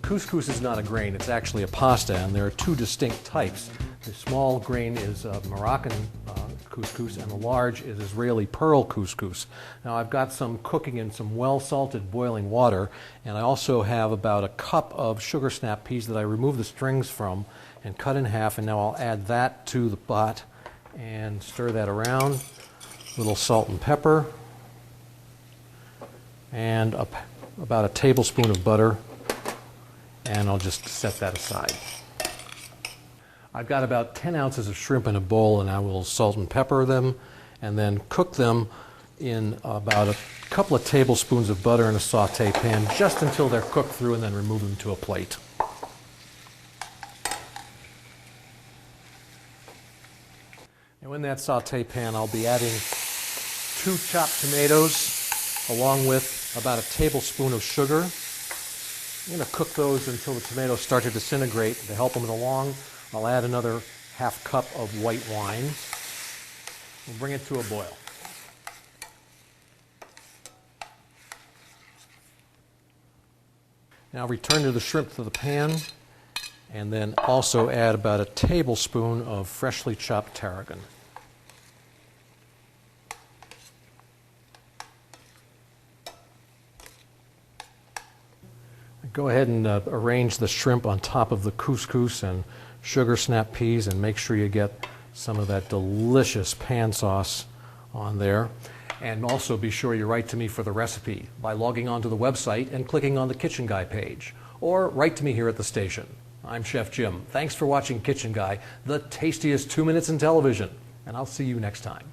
Couscous is not a grain, it's actually a pasta, and there are two distinct types. The small grain is Moroccan couscous, and the large is Israeli pearl couscous. Now I've got some cooking in some well-salted boiling water, and I also have about a cup of sugar snap peas that I removed the strings from and cut in half, and now I'll add that to the pot and stir that around. A little salt and pepper, and about a tablespoon of butter, and I'll just set that aside. I've got about 10 ounces of shrimp in a bowl, and I will salt and pepper them and then cook them in about a couple of tablespoons of butter in a saute pan just until they're cooked through, and then remove them to a plate. Now in that saute pan I'll be adding 2 chopped tomatoes along with about a tablespoon of sugar. I'm going to cook those until the tomatoes start to disintegrate. To help them along, I'll add another half cup of white wine. We'll bring it to a boil. Now return to the shrimp to the pan, and then also add about a tablespoon of freshly chopped tarragon. Go ahead and arrange the shrimp on top of the couscous and sugar snap peas, and make sure you get some of that delicious pan sauce on there. And also be sure you write to me for the recipe by logging onto the website and clicking on the Kitchen Guy page, or write to me here at the station. I'm Chef Jim. Thanks for watching Kitchen Guy, the tastiest 2 minutes in television, and I'll see you next time.